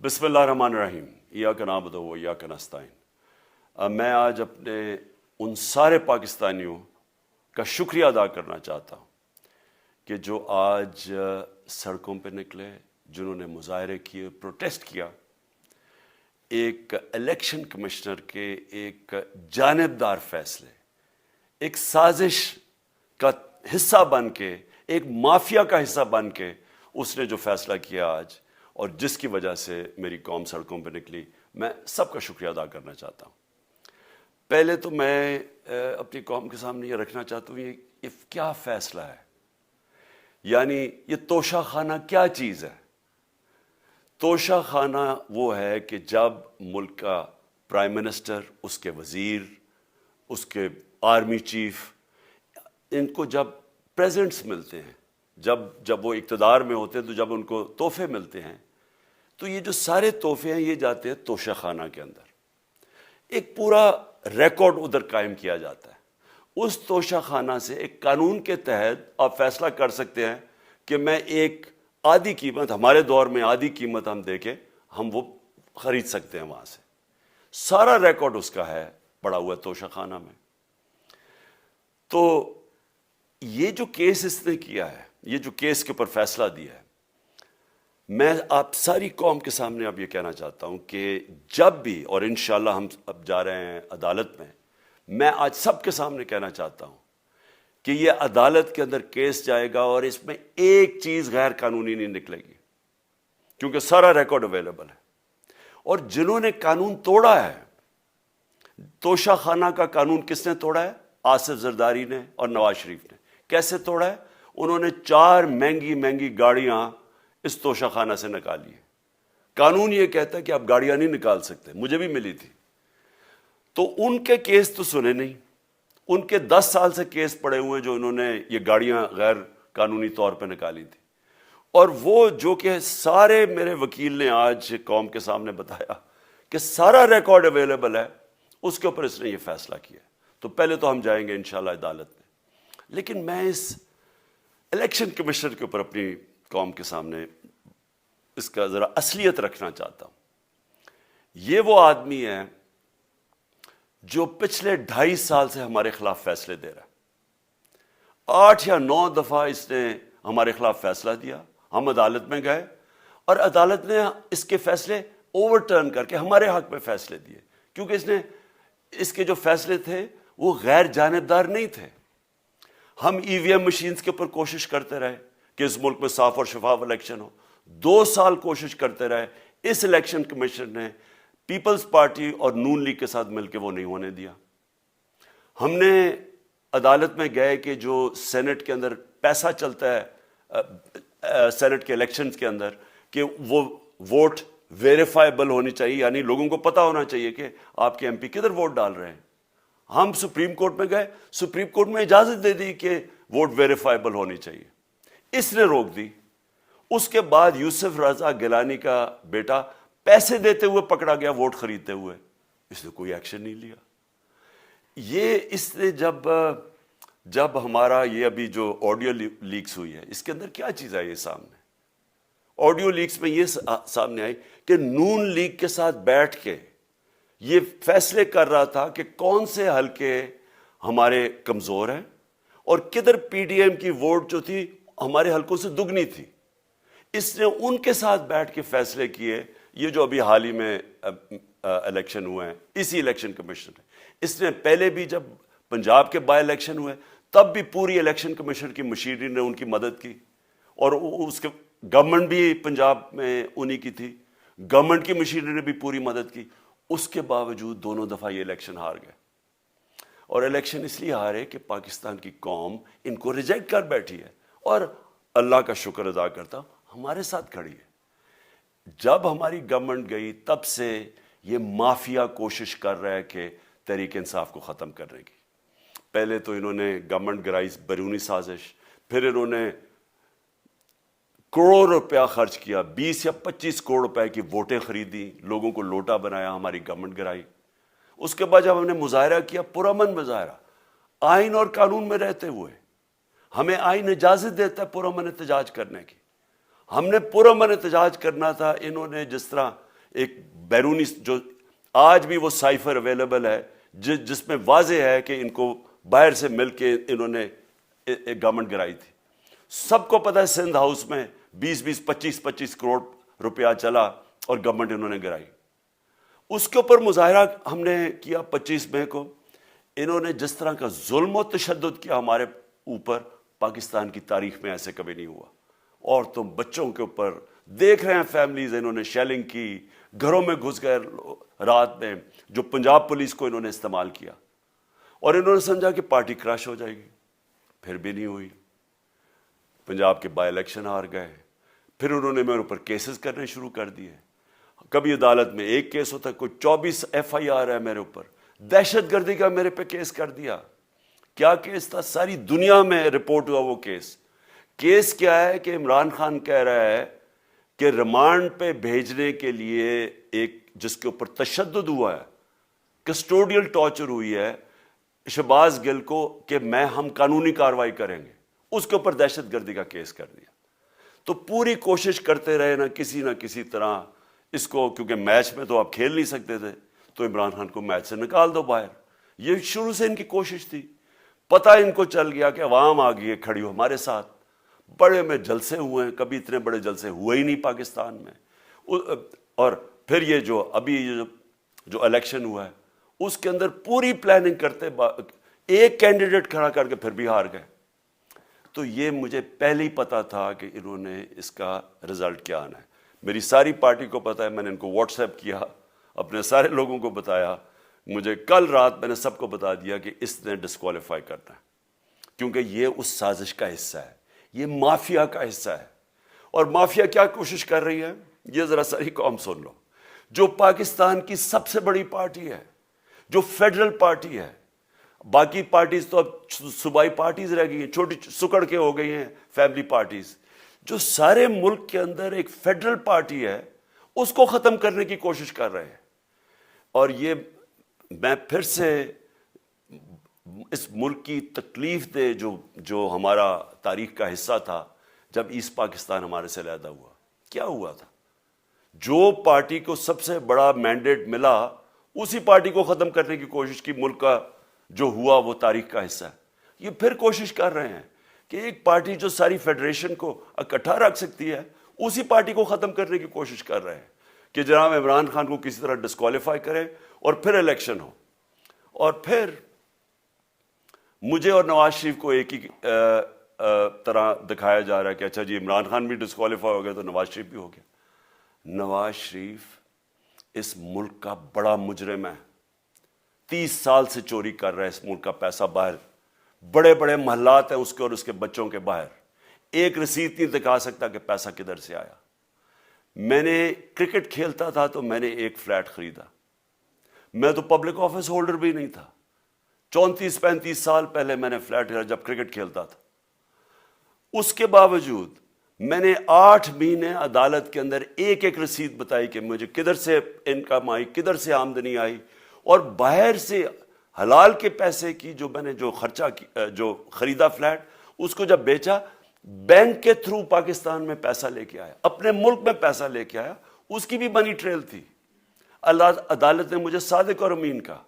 بسم اللہ الرحمن الرحیم ایاک نعبد و ایاک نستعین۔ میں آج اپنے ان سارے پاکستانیوں کا شکریہ ادا کرنا چاہتا ہوں کہ جو آج سڑکوں پہ نکلے، جنہوں نے مظاہرے کیے، پروٹیسٹ کیا، ایک الیکشن کمشنر کے ایک جانبدار فیصلے، ایک سازش کا حصہ بن کے، ایک مافیا کا حصہ بن کے اس نے جو فیصلہ کیا آج، اور جس کی وجہ سے میری قوم سڑکوں پہ نکلی، میں سب کا شکریہ ادا کرنا چاہتا ہوں۔ پہلے تو میں اپنی قوم کے سامنے یہ رکھنا چاہتا ہوں یہ کیا فیصلہ ہے، یعنی یہ توشہ خانہ کیا چیز ہے؟ توشہ خانہ وہ ہے کہ جب ملک کا پرائم منسٹر، اس کے وزیر، اس کے آرمی چیف، ان کو جب پریزنٹس ملتے ہیں، جب وہ اقتدار میں ہوتے ہیں، تو جب ان کو تحفے ملتے ہیں، تو یہ جو سارے تحفے ہیں یہ جاتے ہیں توشہ خانہ کے اندر۔ ایک پورا ریکارڈ ادھر قائم کیا جاتا ہے۔ اس توشہ خانہ سے ایک قانون کے تحت آپ فیصلہ کر سکتے ہیں کہ میں ایک آدھی قیمت، ہمارے دور میں آدھی قیمت ہم دے کے ہم وہ خرید سکتے ہیں وہاں سے۔ سارا ریکارڈ اس کا ہے پڑا ہوا توشہ خانہ میں۔ تو یہ جو کیس اس نے کیا ہے، یہ جو کیس کے اوپر فیصلہ دیا ہے، میں آپ ساری قوم کے سامنے اب یہ کہنا چاہتا ہوں کہ جب بھی، اور انشاءاللہ ہم اب جا رہے ہیں عدالت میں آج سب کے سامنے کہنا چاہتا ہوں کہ یہ عدالت کے اندر کیس جائے گا اور اس میں ایک چیز غیر قانونی نہیں نکلے گی، کیونکہ سارا ریکارڈ اویلیبل ہے۔ اور جنہوں نے قانون توڑا ہے، توشہ خانہ کا قانون کس نے توڑا ہے؟ آصف زرداری نے اور نواز شریف نے۔ کیسے توڑا ہے؟ انہوں نے 4 مہنگی گاڑیاں اس توشہ خانہ سے نکالی ہے۔ قانون یہ کہتا ہے کہ آپ گاڑیاں نہیں نکال سکتے، مجھے بھی ملی تھی۔ تو ان کے کیس تو سنے نہیں، ان کے 10 سال سے کیس پڑے ہوئے ہیں جو انہوں نے یہ گاڑیاں غیر قانونی طور پہ نکالی تھی۔ اور وہ جو کہ سارے میرے وکیل نے آج قوم کے سامنے بتایا کہ سارا ریکارڈ اویلیبل ہے، اس کے اوپر اس نے یہ فیصلہ کیا۔ تو پہلے تو ہم جائیں گے انشاءاللہ عدالت میں، لیکن میں اس الیکشن کمیشنر کے اوپر اپنی قوم کے سامنے اس کا ذرا اصلیت رکھنا چاہتا ہوں۔ یہ وہ آدمی ہے جو پچھلے 2.5 سال سے ہمارے خلاف فیصلے دے رہا ہے۔ 8 یا 9 دفعہ اس نے ہمارے خلاف فیصلہ دیا، ہم عدالت میں گئے اور عدالت نے اس کے فیصلے اوور ٹرن کر کے ہمارے حق میں فیصلے دیے، کیونکہ اس کے جو فیصلے تھے وہ غیر جانبدار نہیں تھے۔ ہم ای وی ایم مشینز کے اوپر کوشش کرتے رہے کہ اس ملک میں صاف اور شفاف الیکشن ہو، 2 سال کوشش کرتے رہے۔ اس الیکشن کمیشن نے پیپلز پارٹی اور نون لیگ کے ساتھ مل کے وہ نہیں ہونے دیا۔ ہم نے عدالت میں گئے کہ جو سینٹ کے اندر پیسہ چلتا ہے، سینٹ کے الیکشنز کے اندر، کہ وہ ووٹ ویریفائبل ہونی چاہیے، یعنی لوگوں کو پتہ ہونا چاہیے کہ آپ کے ایم پی کدھر ووٹ ڈال رہے ہیں۔ ہم سپریم کورٹ میں گئے، سپریم کورٹ میں اجازت دے دی کہ ووٹ ویریفائبل ہونی چاہیے، اس نے روک دی۔ اس کے بعد یوسف رضا گیلانی کا بیٹا پیسے دیتے ہوئے پکڑا گیا ووٹ خریدتے ہوئے، اس نے کوئی ایکشن نہیں لیا۔ یہ اس نے جب ہمارا یہ ابھی جو آڈیو لیکس ہوئی ہے، اس کے اندر کیا چیز آئی ہے سامنے؟ آڈیو لیکس میں یہ سامنے آئی کہ نون لیگ کے ساتھ بیٹھ کے یہ فیصلے کر رہا تھا کہ کون سے حلقے ہمارے کمزور ہیں اور کدھر پی ڈی ایم کی ووٹ جو تھی ہمارے حلقوں سے دگنی تھی۔ اس نے ان کے ساتھ بیٹھ کے فیصلے کیے۔ یہ جو ابھی حال ہی میں الیکشن ہوئے ہیں، اسی الیکشن کمیشن نے، اس نے پہلے بھی جب پنجاب کے بائی الیکشن ہوئے تب بھی پوری الیکشن کمیشن کی مشینری نے ان کی مدد کی، اور اس کے گورنمنٹ بھی پنجاب میں انہی کی تھی، گورنمنٹ کی مشینری نے بھی پوری مدد کی۔ اس کے باوجود دونوں دفعہ یہ الیکشن ہار گئے، اور الیکشن اس لیے ہارے کہ پاکستان کی قوم ان کو ریجیکٹ کر بیٹھی ہے، اور اللہ کا شکر ادا کرتا ہوں ہمارے ساتھ کھڑی ہے۔ جب ہماری گورنمنٹ گئی تب سے یہ مافیا کوشش کر رہا ہے کہ تحریک انصاف کو ختم کرنے کی۔ پہلے تو انہوں نے گورنمنٹ گرائی بیرونی سازش، پھر انہوں نے کروڑ روپیہ خرچ کیا، 20 یا 25 کروڑ روپے کی ووٹیں خریدی، لوگوں کو لوٹا بنایا، ہماری گورنمنٹ گرائی۔ اس کے بعد جب ہم نے مظاہرہ کیا، پرامن مظاہرہ، آئین اور قانون میں رہتے ہوئے، ہمیں آئین اجازت دیتا ہے پرامن احتجاج کرنے کی، ہم نے پرامن احتجاج کرنا تھا۔ انہوں نے جس طرح ایک بیرونی جو آج بھی وہ سائفر اویلیبل ہے جس میں واضح ہے کہ ان کو باہر سے مل کے انہوں نے ایک گورنمنٹ گرائی تھی. سب کو پتہ ہے سندھ ہاؤس میں 20-25 کروڑ روپیہ چلا اور گورنمنٹ انہوں نے گرائی. اس کے اوپر مظاہرہ ہم نے کیا 25 مئی کو. انہوں نے جس طرح کا ظلم و تشدد کیا ہمارے اوپر پاکستان کی تاریخ میں ایسے کبھی نہیں ہوا. عورتوں بچوں کے اوپر دیکھ رہے ہیں فیملیز, انہوں نے شیلنگ کی, گھروں میں گھس گئے رات میں, جو پنجاب پولیس کو انہوں نے استعمال کیا, اور انہوں نے سمجھا کہ پارٹی کراش ہو جائے گی. پھر بھی نہیں ہوئی. پنجاب کے بائی الیکشن ہار گئے. پھر انہوں نے میرے اوپر کیسز کرنے شروع کر دیے. کبھی عدالت میں ایک کیس ہوتا ہے, کوئی 24 FIR ہے میرے اوپر. دہشت گردی کا میرے پہ کیس کر دیا. کیا کیس تھا؟ ساری دنیا میں رپورٹ ہوا وہ کیس. کیس کیا ہے کہ عمران خان کہہ رہا ہے کہ ریمانڈ پہ بھیجنے کے لیے ایک جس کے اوپر تشدد ہوا ہے, کسٹوڈیل ٹارچر ہوئی ہے شہباز گل کو, کہ ہم قانونی کارروائی کریں گے. اس کے اوپر دہشت گردی کا کیس کر دیا. تو پوری کوشش کرتے رہے نہ کسی طرح اس کو, کیونکہ میچ میں تو آپ کھیل نہیں سکتے تھے, تو عمران خان کو میچ سے نکال دو باہر. یہ شروع سے ان کی کوشش تھی. پتہ ان کو چل گیا کہ عوام آ گئی ہے کھڑی ہو ہمارے ساتھ. بڑے میں جلسے ہوئے ہیں, کبھی اتنے بڑے جلسے ہوئے ہی نہیں پاکستان میں. اور پھر یہ جو ابھی جو الیکشن ہوا ہے اس کے اندر پوری پلاننگ کرتے ایک کینڈیڈیٹ کھڑا کر کے پھر بھی ہار گئے. تو یہ مجھے پہلے ہی پتا تھا کہ انہوں نے اس کا رزلٹ کیا آنا ہے. میری ساری پارٹی کو پتا ہے, میں نے ان کو واٹس ایپ کیا, اپنے سارے لوگوں کو بتایا. مجھے کل رات میں نے سب کو بتا دیا کہ اس نے ڈسکوالیفائی کرنا ہے, کیونکہ یہ اس سازش کا حصہ ہے, یہ مافیا کا حصہ ہے. اور مافیا کیا کوشش کر رہی ہے یہ ذرا ساری قوم سن لو. جو پاکستان کی سب سے بڑی پارٹی ہے, جو فیڈرل پارٹی ہے, باقی پارٹیز تو اب صوبائی پارٹیز رہ گئی ہیں, چھوٹی سکڑ کے ہو گئی ہیں فیملی پارٹیز. جو سارے ملک کے اندر ایک فیڈرل پارٹی ہے اس کو ختم کرنے کی کوشش کر رہے ہیں. اور یہ میں پھر سے اس ملک کی تکلیف دے جو ہمارا تاریخ کا حصہ تھا, جب ایسٹ پاکستان ہمارے سے علیحدہ ہوا, کیا ہوا تھا؟ جو پارٹی کو سب سے بڑا مینڈیٹ ملا اسی پارٹی کو ختم کرنے کی کوشش کی. ملک کا جو ہوا وہ تاریخ کا حصہ ہے. یہ پھر کوشش کر رہے ہیں کہ ایک پارٹی جو ساری فیڈریشن کو اکٹھا رکھ سکتی ہے اسی پارٹی کو ختم کرنے کی کوشش کر رہے ہیں کہ جناب عمران خان کو کسی طرح ڈسکوالیفائی کرے اور پھر الیکشن ہو. اور پھر مجھے اور نواز شریف کو ایک ہی طرح دکھایا جا رہا ہے کہ اچھا جی عمران خان بھی ڈسکوالیفائی ہو گیا تو نواز شریف بھی ہو گیا. نواز شریف اس ملک کا بڑا مجرم ہے. 30 سال سے چوری کر رہا ہے اس ملک کا پیسہ باہر. بڑے بڑے محلات ہیں اس کے اور اس کے بچوں کے باہر. ایک رسید نہیں دکھا سکتا کہ پیسہ کدھر سے آیا. میں نے کرکٹ کھیلتا تھا تو میں نے ایک فلیٹ خریدا. میں تو پبلک آفس ہولڈر بھی نہیں تھا. 34-35 سال پہلے میں نے فلیٹ خریدا جب کرکٹ کھیلتا تھا. اس کے باوجود میں نے 8 مہینے عدالت کے اندر ایک رسید بتائی کہ مجھے کدھر سے انکم آئی, کدھر سے آمدنی آئی, اور باہر سے حلال کے پیسے کی میں نے جو خرچہ جو خریدا فلیٹ, اس کو جب بیچا بینک کے تھرو پاکستان میں پیسہ لے کے آیا, اپنے ملک میں پیسہ لے کے آیا. اس کی بھی منی ٹریل تھی. عدالت نے مجھے صادق اور امین کہا,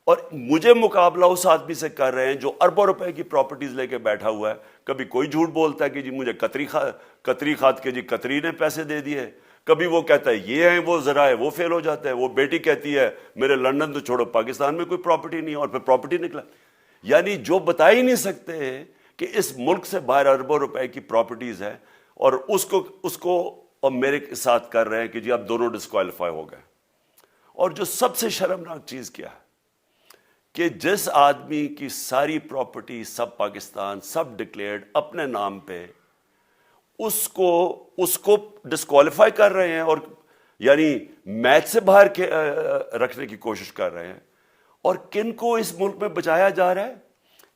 اور مجھے مقابلہ اس آدمی سے کر رہے ہیں جو اربوں روپے کی پراپرٹیز لے کے بیٹھا ہوا ہے. کبھی کوئی جھوٹ بولتا ہے کہ جی مجھے قطری کھاد کے جی قطری نے پیسے دے دیے, کبھی وہ کہتا ہے یہ ہیں وہ ذرائع, وہ فیل ہو جاتا ہے. وہ بیٹی کہتی ہے میرے لندن تو چھوڑو پاکستان میں کوئی پراپرٹی نہیں, اور پھر پراپرٹی نکلا. یعنی جو بتا ہی نہیں سکتے کہ اس ملک سے باہر اربوں روپے کی پراپرٹیز ہیں, اور اس کو اور میرے ساتھ کر رہے ہیں کہ جی اب دونوں ڈسکوالیفائی ہو گئے. اور جو سب سے شرمناک چیز کیا ہے کہ جس آدمی کی ساری پراپرٹی سب پاکستان سب ڈکلیئرڈ اپنے نام پہ, اس کو ڈسکوالیفائی کر رہے ہیں, اور یعنی میچ سے باہر رکھنے کی کوشش کر رہے ہیں. اور کن کو اس ملک میں بچایا جا رہا ہے؟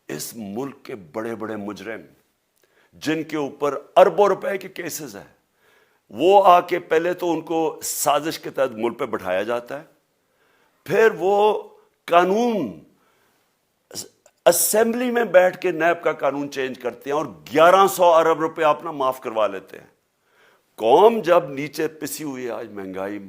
اس ملک کے بڑے بڑے مجرم جن کے اوپر اربوں روپے کے کیسز ہیں, وہ آ کے پہلے تو ان کو سازش کے تحت ملک پہ بٹھایا جاتا ہے, پھر وہ قانون اسمبلی میں بیٹھ کے نیب کا قانون چینج کرتے ہیں اور 1100 ارب روپے اپنا معاف کروا لیتے ہیں. قوم جب نیچے پسی ہوئی ہے آج مہنگائی میں,